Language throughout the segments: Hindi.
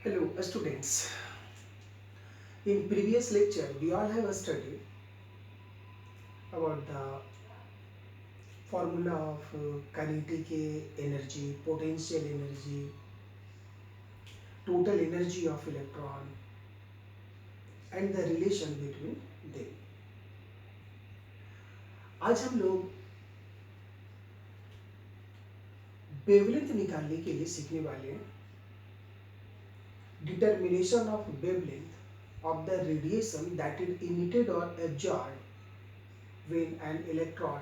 Hello students. In previous lecture we all have studied about the formula of kinetic energy, potential energy, total energy of electron and the relation between them. आज हम लोग वेवलेंथ निकालने के लिए सीखने वाले हैं determination of wavelength of the radiation that is emitted or absorbed when an electron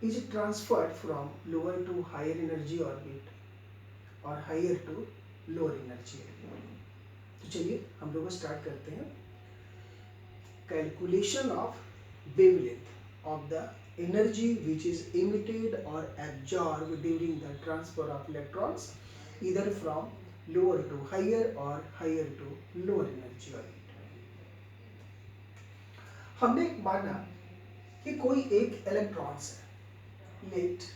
is transferred from lower to higher energy orbit or higher to lower energy orbit. तो चलिए हम लोग स्टार्ट करते हैं calculation of wavelength of the energy which is emitted or absorbed during the transfer of electrons either from lower to higher or higher to lower energy orbit. हमने माना कि कोई एक इलेक्ट्रॉन्स है, let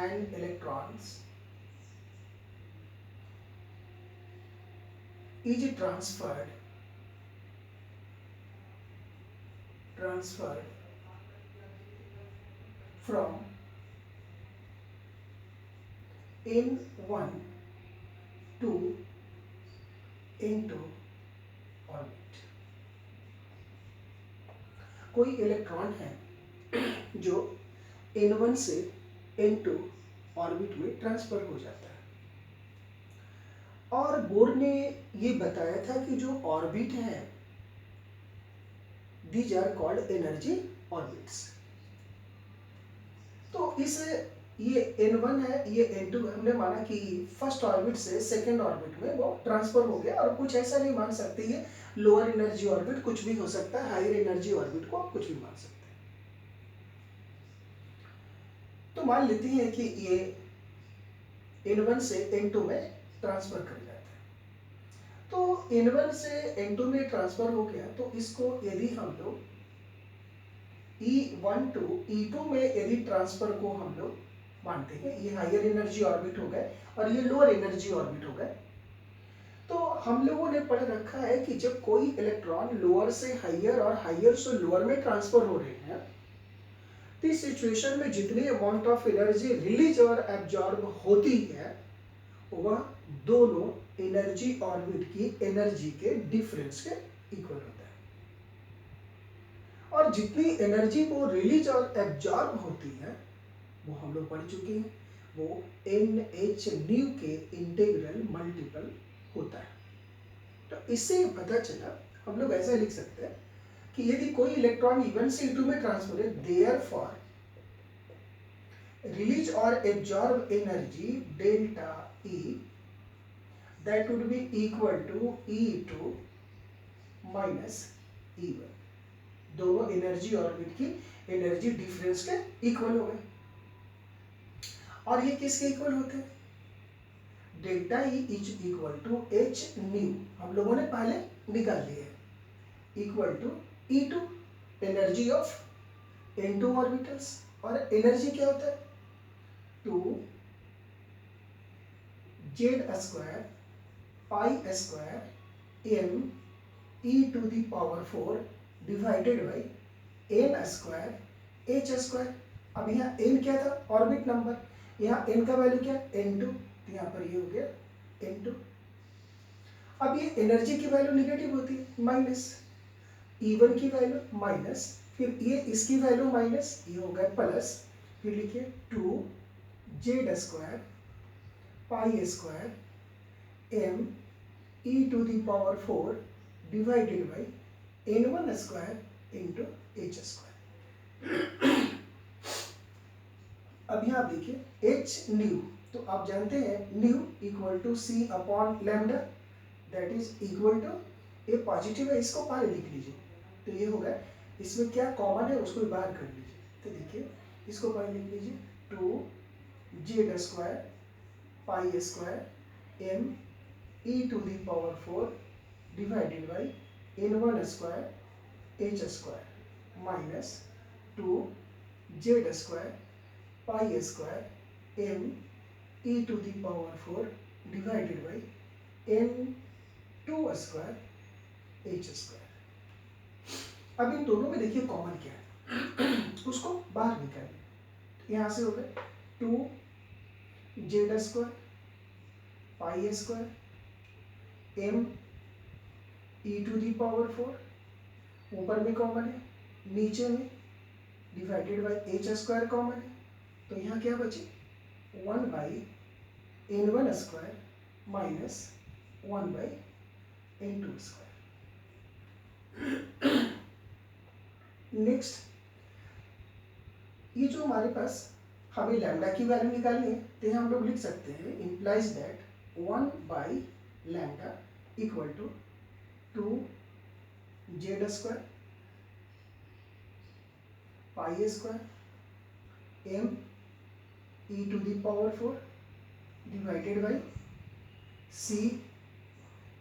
and electrons is transferred from N1 to N2 orbit. कोई इलेक्ट्रॉन है जो N1 से N2 ऑर्बिट में ट्रांसफर हो जाता है और बोर ने ये बताया था कि जो ऑर्बिट है these are called energy orbits. तो इस ये N1 है, ये N2 है. हमने माना कि फर्स्ट ऑर्बिट से सेकंड ऑर्बिट में वो ट्रांसफर हो गया और कुछ ऐसा नहीं मान सकते ये लोअर एनर्जी ऑर्बिट कुछ भी हो सकता है, हायर एनर्जी ऑर्बिट को कुछ भी मान सकते हैं. तो मान लेते हैं कि ये N1 से N2 में ट्रांसफर कर जाता है. तो N1 से N2 में ट्रांसफर हो गया तो इसको यदि हम लोग E1 टू E2 में यदि ट्रांसफर को हम लोग मानते हैं, ये हायर एनर्जी ऑर्बिट हो गए और ये लोअर एनर्जी ऑर्बिट हो गए. तो हम लोगों ने पढ़ रखा है कि जब कोई इलेक्ट्रॉन लोअर से हायर और हायर से लोअर में ट्रांसफर हो रहे हैं तो इस सिचुएशन में जितनी अमाउंट ऑफ एनर्जी रिलीज और एब्जॉर्ब होती है वह दोनों एनर्जी ऑर्बिट की एनर्जी के डिफरेंस के इक्वल होता है. और जितनी एनर्जी वो रिलीज और एब्जॉर्ब होती है वो हम लोग पढ़ चुके हैं, वो NH न्यू के इंटीग्रल मल्टीपल होता है. तो इससे पता चला हम लोग ऐसा लिख सकते हैं कि यदि कोई इलेक्ट्रॉन E1 से E2 में ट्रांसफर है, देयरफॉर रिलीज और absorb energy delta E that would be equal to E2 minus E1. दोनों एनर्जी ऑर्बिट की एनर्जी डिफरेंस के इक्वल हो गए. और ये किसके इक्वल होते हैं? Delta E is equal to H nu हम लोगों ने पहले निकाल लिया है, equal to E2 energy of N2 orbitals. और एनर्जी क्या होता है? 2 Z square pi square M E to the power 4 divided by N square H square. अब यहाँ N क्या था? Orbit number. यहाँ N का वैल्यू क्या? N2. तो यहाँ पर ये हो गया N2. अब ये एनर्जी की वैल्यू निगेटिव होती है, माइनस. E1 की वैल्यू माइनस, फिर ये इसकी वैल्यू माइनस, ये हो गया प्लस. फिर लिखिए 2 Z square pi square M E to the power 4 divided by N1 square into H square. अब यहाँ देखिए H न्यू, तो आप जानते हैं nu equal to C upon lambda, that is equal to, ये पॉजिटिव है इसको पहले लिख लीजिए. तो ये हो गया, इसमें क्या कॉमन है उसको बाहर कर लीजिए. तो देखिए इसको पहले लिख लीजिए 2 Z square pi square M E to the power 4 divided by N1 square H square minus 2 Z square pi square M E to the power 4 divided by n2 h square. अब इन दोनों में देखिए कॉमन क्या है, उसको बाहर निकालिए। यहां से हो गए 2z square pi square m e⁴, ऊपर में कॉमन है, नीचे में divided by h square common है, तो यहाँ क्या बचे 1/n1 square minus 1/n2 square. Next, ये जो हमारे पास हमें लैम्डा की वैल्यू निकालनी है, तो यहाँ हम लोग लिख सकते हैं implies that 1/λ equal to 2z square pi square m e⁴ divided by c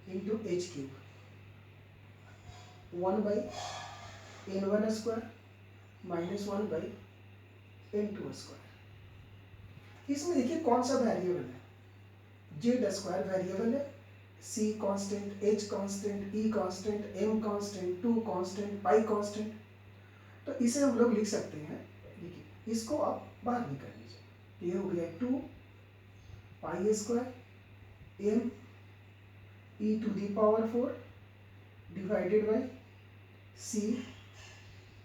into h cube 1/n1 square minus 1/n2 square. इसमें देखिए कौन सा वेरिएबल है, जेड स्क्वायर वेरिएबल है, c constant, h constant, e constant, m constant, 2 constant, pi constant. तो इसे हम लोग लिख सकते हैं, देखिए इसको आप बाहर निकाल लीजिए, ये हो गया 2 pi square m e⁴ divided by c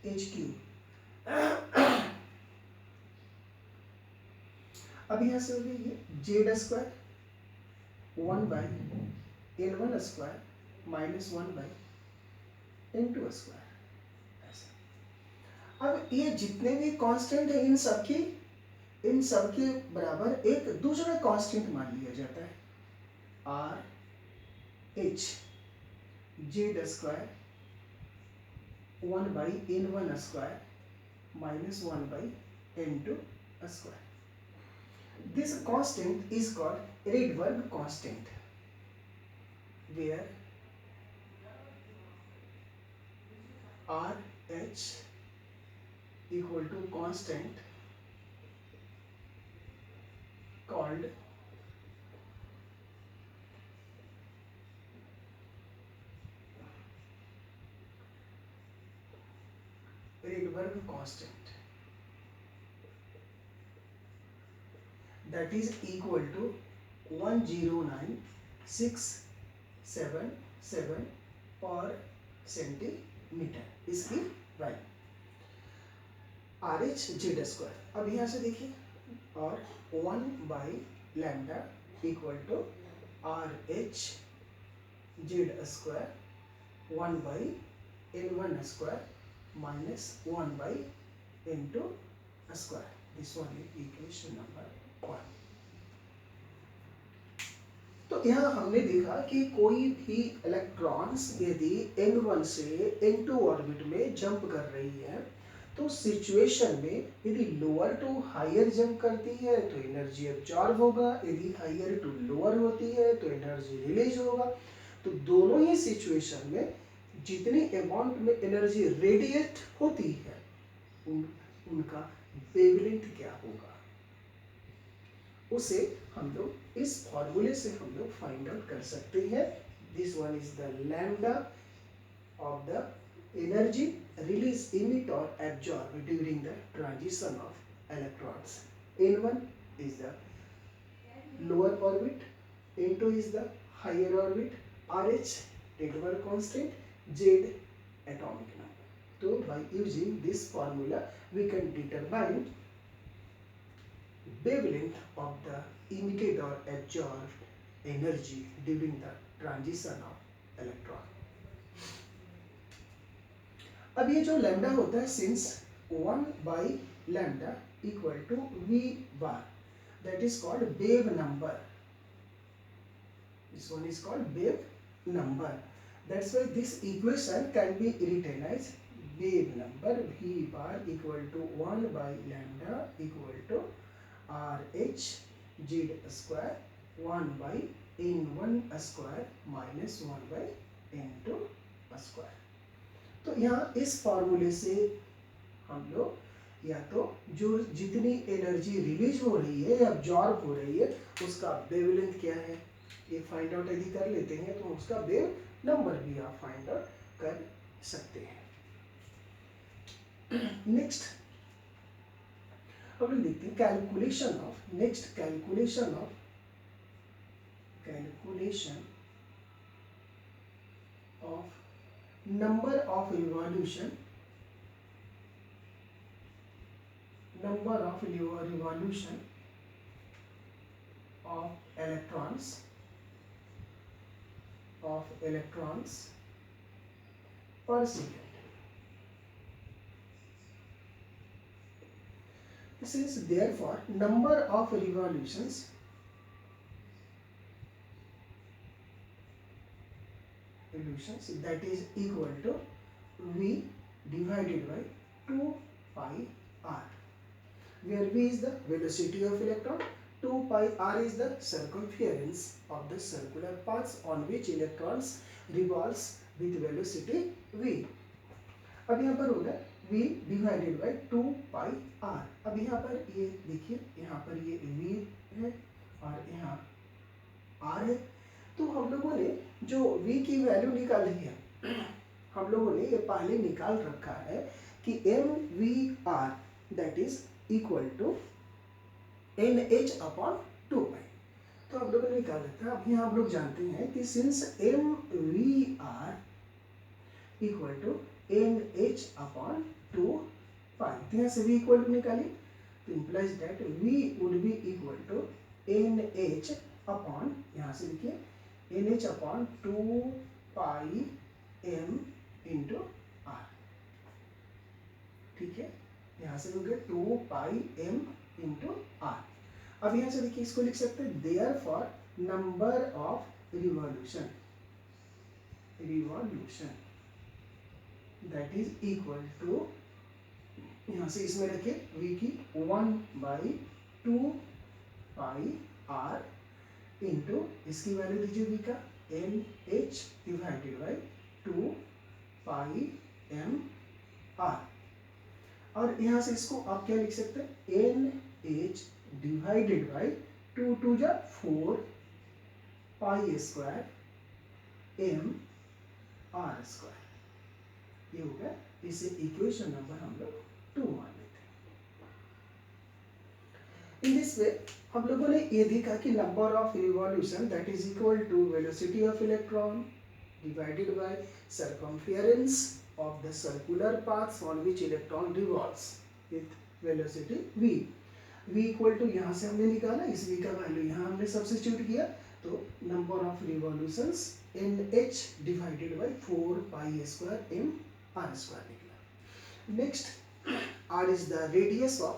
h cube. अब यहाँ से हो गया ये Z square 1/n1 square minus 1/n2 square. अब ये जितने भी कांस्टेंट है इन सबके बराबर एक दूसरा कांस्टेंट मान लिया जाता है, R H Z square 1/n1 square minus 1/n2 square. This constant is called Rydberg constant, where RH equal to constant called Rydberg constant, that is equal to 109,677 पर सेंटीमीटर, इसकी वैल्यू RH जेड स्क्वायर। अब यहाँ से देखिए, और 1/λ equal to RH Z square 1/n1 square minus 1/n2 square. This one is equation number 1। तो यहाँ हमने देखा कि कोई भी इलेक्ट्रॉन्स यदि n1 से n2 ऑर्बिट में जंप कर रही है, तो सिचुएशन में यदि लोअर टू हायर जंप करती है तो एनर्जी एब्जॉर्ब होगा, यदि हायर टू लोअर होती है तो एनर्जी रिलीज होगा। तो दोनों ही सिचुएशन में जितनी अमाउंट में एनर्जी रेडिएट होती है उनका वेवलेंथ क्या होगा, उसे हम लोग इस फॉर्मूले से हम लोग फाइंड आउट कर सकते हैं। This one is the lambda of the energy release, emit or absorb during the transition of electrons. N1 is the lower orbit, N2 is the higher orbit, RH Rydberg constant, Z atomic number. So by using this formula we can determine wavelength of the emitted or absorbed energy during the transition of electron. अब ये जो लैम्डा होता है, since 1/λ equal to v bar, that is called wave number. This one is called wave number, that's why this equation can be written as wave number v bar equal to 1/λ equal to RH Z square 1/n1 square minus 1/n2 square. तो यहाँ इस फॉर्मूले से हम लोग या तो जो जितनी एनर्जी रिलीज हो रही है या एब्जॉर्ब हो रही है उसका वेवलेंथ क्या है ये फाइंड आउट यदि कर लेते हैं तो उसका वेव नंबर भी आप फाइंड आउट कर सकते हैं। नेक्स्ट अब लोग देखते हैं calculation of number of revolution of electrons per second. This is therefore number of revolutions that is equal to V divided by 2 pi r, where V is the velocity of electron, 2 pi r is the circumference of the circular paths on which electrons revolves with velocity v. अब यहाँ पर होगा v divided by 2 pi r। अब यहाँ पर ये देखिए, यहाँ पर ये v है और यहाँ r है। तो हम लोगों ने जो v की वैल्यू निकाली है, हम लोगों ने ये पहले निकाल रखा है कि mvr that is equal to NH/2 तो हम लोगों ने निकाल रखा है। अब यहाँ हम लोग जानते हैं कि since mvr equal to NH/2 तो यहाँ से v इक्वल टू निकालिए तो implies that v would be equal to NH upon, यहाँ से लिखिए NH/2 पाई m इंटू r। ठीक है, यहाँ से हो गया 2 पाई m इंटू r। अब यहाँ से देखिए, इसको लिख सकते हैं therefore number of revolution that is equal to, यहाँ से इसमें रखिए v की 1/2 पाई r इंटू इसकी वैल्यू दीजिए v का NH डिवाइडेड बाई 2 पाई m r। और यहाँ से इसको आप क्या लिख सकते हैं NH डिवाइडेड बाई 2 2 जा 4 pi square m r square. ये हो गया, इसे इक्वेशन नंबर हम लोग 2 मान लेते हैं। इन दिस वे हम लोगों ने ये देखा कि number of revolution that is equal to velocity of electron divided by circumference of the circular paths on which electron revolves with velocity v। v equal to यहाँ से हमने निकाला, इस v का वैल्यू यहाँ हमने सब्स्टिट्यूट किया तो number of revolutions NH divided by 4 pi square m r square निकला। Next r is the radius of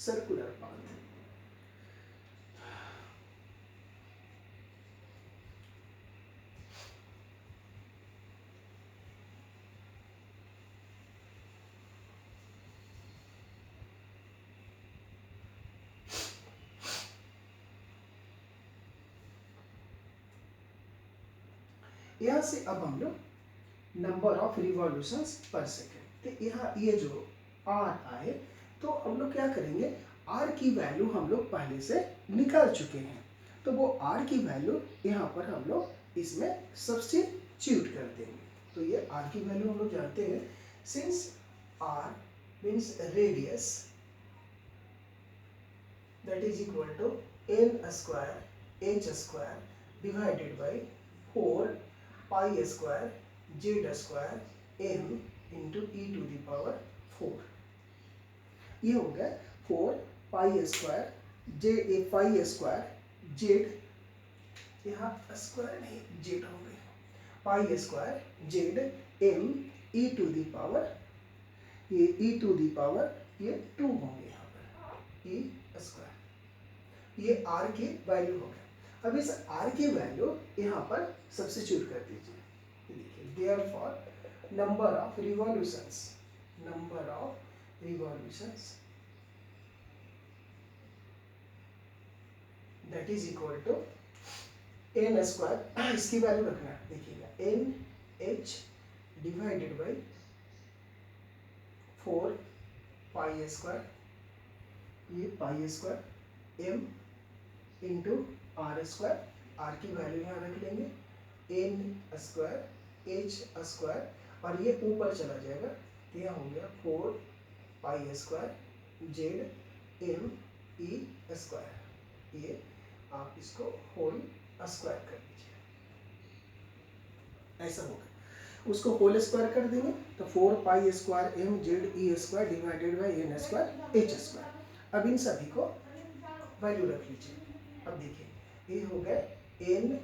circular path. यहाँ से अब हम लोग number of revolutions per second, तो यहाँ ये जो r आए तो हम लोग क्या करेंगे, r की वैल्यू हम लोग पहले से निकाल चुके हैं तो वो r की वैल्यू यहाँ पर हम लोग इसमें सब्स्टिट्यूट कर देंगे। तो ये r की वैल्यू हम लोग जानते हैं, since r means radius that is equal to n square h square divided by 4 pi square Z square m into e to the power 4। ये हो गया 4 pi square J pi square Z, यहाँ स्क्वायर नहीं जेड हो गया, pi square Z m e to the power, ये ई टू द पावर ये 2 होंगे यहाँ पर ई स्क्वायर। ये r की वैल्यू हो गया। अब इस r की वैल्यू यहाँ पर सब्स्टिट्यूट कर दीजिए, देखिए therefore number of revolutions that is equal to n square, इसकी वैल्यू रखना है, देखिएगा NH divided by 4 pi square, ये pi square m into r square R की वैल्यू यहाँ रख लेंगे एन स्क्वायर एच स्क्वायर, और ये ऊपर चला जाएगा तो यहाँ हो गया 4 pi square Z M e square. ये आप इसको होल स्क्वायर कर दीजिए, ऐसा होगा। उसको होल स्क्वायर कर देंगे तो 4 pi square M Z e square divided by N square H square. अब इन सभी को वैल्यू रख लीजिए। अब देखिए ये हो गया N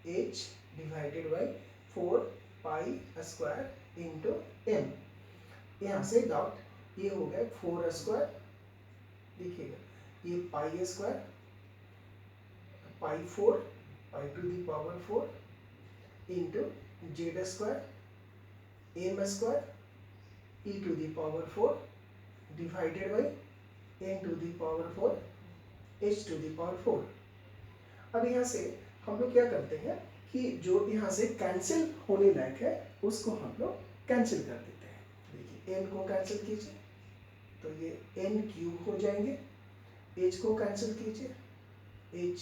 H divided by 4 pi square into M, यहाँ से डॉट ये हो गया 4 स्क्वायर, देखिएगा ये pi square pi 4 pi to the power 4 into Z square M square e to the power 4 divided by N to the power 4 H to the power 4। अब यहाँ से हम लोग क्या करते हैं कि जो यहाँ से कैंसिल होने लायक है उसको हम लोग कैंसिल कर देते हैं। देखिए एन को कैंसिल कीजिए तो ये एन क्यूब हो जाएंगे, एच को कैंसिल कीजिए एच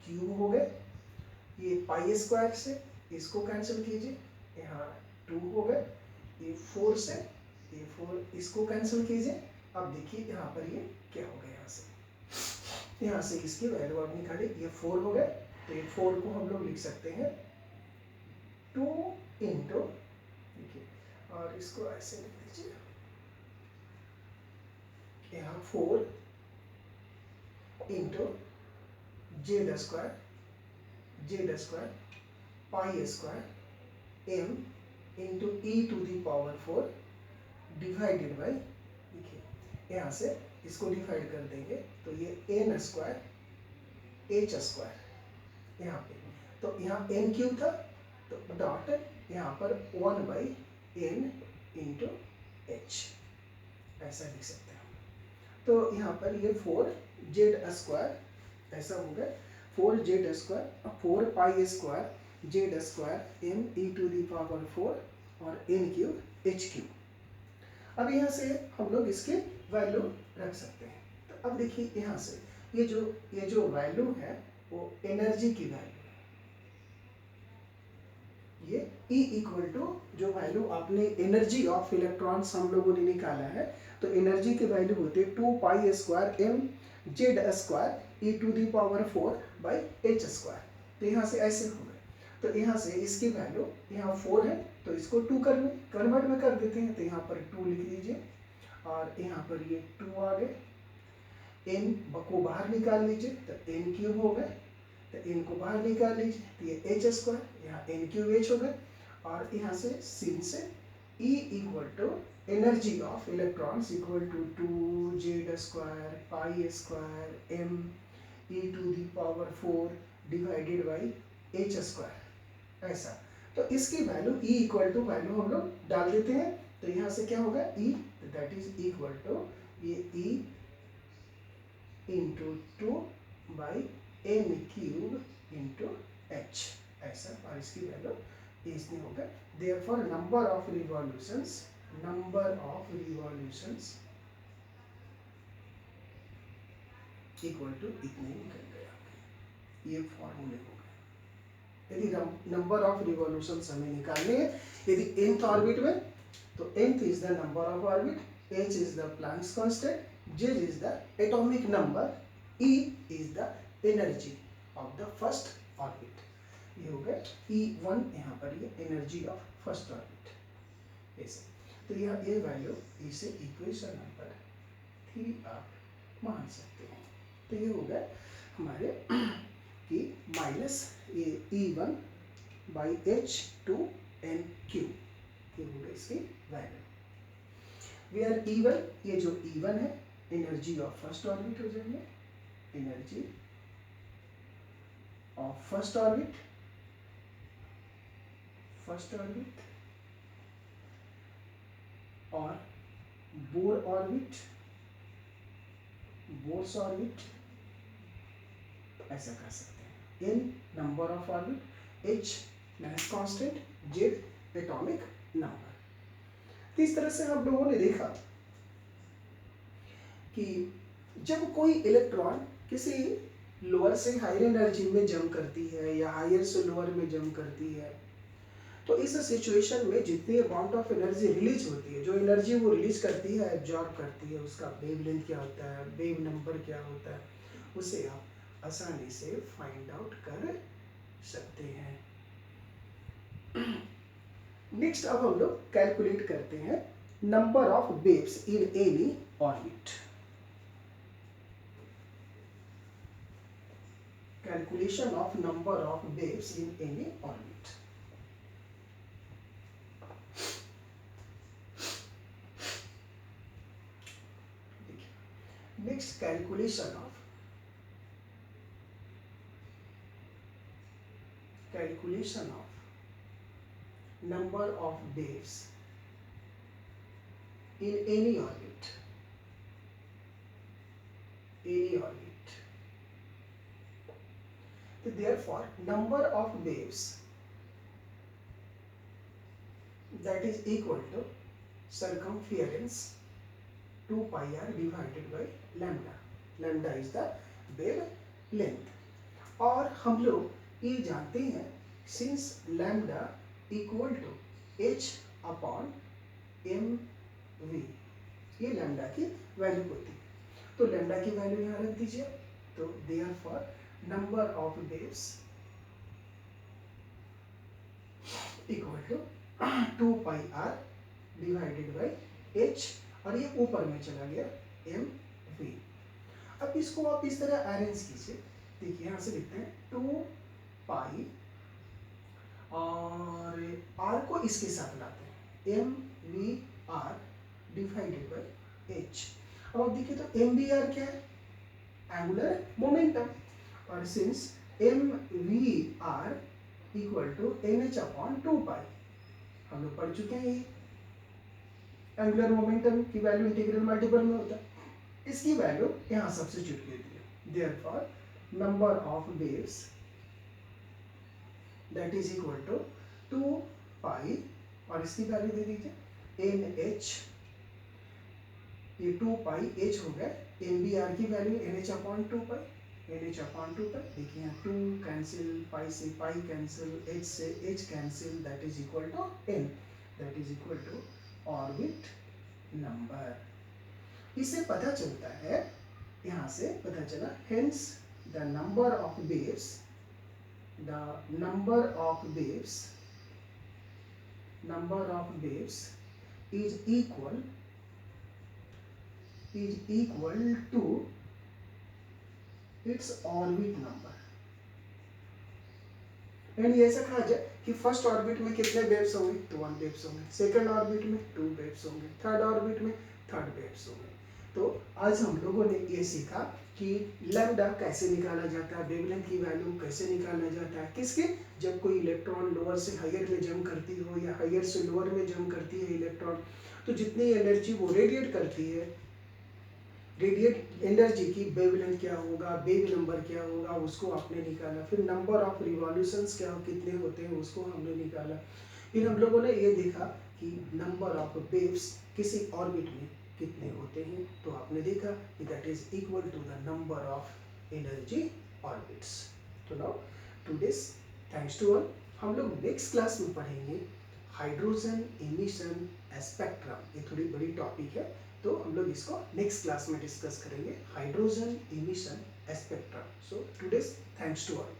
क्यूब हो गए, ये पाई स्क्वायर से इसको कैंसिल कीजिए यहाँ 2 हो गए, ये 4 से ये 4 इसको कैंसिल कीजिए। अब देखिए यहाँ पर ये क्या हो गया, यहाँ से इसकी वैल्यू आप निकालिए, ये 4 हो गए तो ये 4 को हम लोग लिख सकते हैं 2 इंटू, देखिए और इसको ऐसे लिख दीजिए यहाँ 4 into Z square pi square M into e to the power 4 divided by, देखिए यहाँ से इसको डिवाइड कर देंगे तो ये एन स्क्वायर एच स्क्वायर यहाँ पे, तो यहाँ एन क्यूब था तो डॉट यहाँ पर 1 बाई एन इंटू एच, ऐसा लिख सकते हैं। तो यहाँ पर ये 4 जेड स्क्वायर ऐसा हो गया 4 Z square 4 pi square Z square M e to the power 4 और एन क्यूब एच क्यूब। अब यहाँ से हम लोग इसके वैल्यू रख सकते हैं। तो अब देखिए यहाँ से ये जो वैल्यू है वो एनर्जी की वैल्यू है, ये E इक्वल टू जो वैल्यू आपने एनर्जी ऑफ इलेक्ट्रॉन्स हम लोगों ने निकाला है, तो एनर्जी की वैल्यू होती है 2 pi square M Z square e to the power 4 by H square. तो यहाँ से ऐसे हो गए, तो यहाँ से इसकी वैल्यू यहाँ 4 है तो इसको 2 कन्वर्ट में कर देते हैं, तो यहाँ पर 2 लिख लीजिए और यहाँ पर ये 2 आ गए, एन को बाहर निकाल लीजिए तो एन क्यूब हो गए, तो एन को बाहर निकाल लीजिए तो ये एच स्क्वायर यहाँ एन क्यूब एच हो गए, और यहाँ से सिन से E equal to energy of electrons equal to 2 Z square pi square M e to the power 4 divided by H square, ऐसा। तो इसकी value E equal to value हम लोग डाल देते हैं, तो यहाँ से क्या होगा E that is equal to ये E into 2 by N cube into H, ऐसा, और इसकी वैल्यू इसमें होगा। Therefore number of revolutions equal to इतने निकल गया, ये फॉर्मूले हो गए। यदि नंबर ऑफ रिवॉल्यूशंस हमें निकालने हैं, यदि nth ऑर्बिट में, तो nth is the number of orbit, h is the Planck's constant, z is the atomic number, E is the energy of the first orbit. ये हो गया E1, यहाँ पर ये एनर्जी ऑफ फर्स्ट ऑर्बिट, ऐसे। तो यह ये वैल्यू इसे इक्वेशन नंबर 3 आप मान सकते हैं। तो ये हो गया हमारे कि माइनस ये E1 बाई H2N क्यूब, ये हो गया इसकी वैल्यू। वेयर E1, ये जो E1 है एनर्जी ऑफ फर्स्ट ऑर्बिट हो जाएंगे, एनर्जी ऑफ फर्स्ट ऑर्बिट और बोर्स ऑर्बिट, ऐसा कर सकते हैं। n number of orbit, h Planck's constant, z atomic number. तो इस तरह से हम लोगों ने देखा कि जब कोई इलेक्ट्रॉन किसी लोअर से हायर एनर्जी में जंप करती है या हायर से लोअर में जंप करती है, तो इस सिचुएशन में जितनी अमाउंट ऑफ एनर्जी रिलीज होती है, जो एनर्जी वो रिलीज करती है, एब्जॉर्ब करती है, उसका वेवलेंथ क्या होता है, वेव नंबर क्या होता है, उसे आप आसानी से फाइंड आउट कर सकते हैं। नेक्स्ट अब हम लोग कैलकुलेट करते हैं number of waves in any orbit. Calculation of number of waves in any orbit. Next calculation of number of waves in any orbit. So therefore number of waves that is equal to circumference 2 pi r divided by lambda. Lambda is the wave length. और हम लोग ये जानते हैं since lambda equal to h upon mv, ये लैम्डा की वैल्यू होती है, तो लैम्डा की वैल्यू यहाँ रख दीजिए। तो therefore number of waves equal to 2 pi R divided by h, और ये ऊपर में चला गया mv। अब इसको आप इस तरह अरेंज कीजिए, देखिए यहाँ से लिखते हैं 2 पाई और r को इसके साथ लाते हैं mv r divided by h। अब आप देखिए तो mvr क्या है, एंगुलर मोमेंटम, और since mvr equal to nh upon 2 pi, हम लोग पढ़ चुके हैं, ये एंगुलर मोमेंटम की वैल्यू इंटीग्रल मल्टीपल में होता है, इसकी वैल्यू यहाँ सब्स्टिट्यूट कर दिया। Therefore number of waves that is equal to 2 pi, और इसकी वैल्यू दे दीजिए nh, ये 2 पाई h हो गया, mvr की value nh upon 2 pi, nh upon 2 pi, देखिए यहाँ 2 कैंसिल, पाई से पाई कैंसिल, h से h cancel, that is equal to n, that is equal to orbit number. इससे पता चलता है, यहाँ से पता चला, hence the number of waves, is equal to its orbit number। यानी ऐसा कहा जाए कि फर्स्ट ऑर्बिट में कितने वेव्स होंगे, तो 1 वेव्स होंगे, सेकंड ऑर्बिट में 2 वेव्स होंगे, थर्ड ऑर्बिट में 3 वेव्स होंगे। तो आज हम लोगों ने ये सीखा कि लैम्डा कैसे निकाला जाता है, वेवलेंथ की वैल्यू कैसे निकाला जाता है, किसके, जब कोई इलेक्ट्रॉन लोअर से हायर में जंप करती हो या हायर से लोअर में जंप करती है इलेक्ट्रॉन, तो जितनी एनर्जी वो रेडिएट करती है, रेडिएट एनर्जी की वेवलेंथ क्या होगा, वेव नंबर क्या होगा, उसको आपने निकाला। फिर नंबर ऑफ रिवॉल्यूशंस क्या कितने होते हैं, उसको हमने निकाला। फिर हम लोगों ने ये देखा कि नंबर ऑफ वेव्स किसी ऑर्बिट में कितने होते हैं, तो आपने देखा कि that is equal to the number of energy orbits. तो now today's thanks to all, हम लोग नेक्स्ट क्लास में पढ़ेंगे हाइड्रोजन इमिशन स्पेक्ट्रम। ये थोड़ी बड़ी टॉपिक है, तो हम लोग इसको नेक्स्ट क्लास में डिस्कस करेंगे, hydrogen emission spectrum. So today's thanks to all.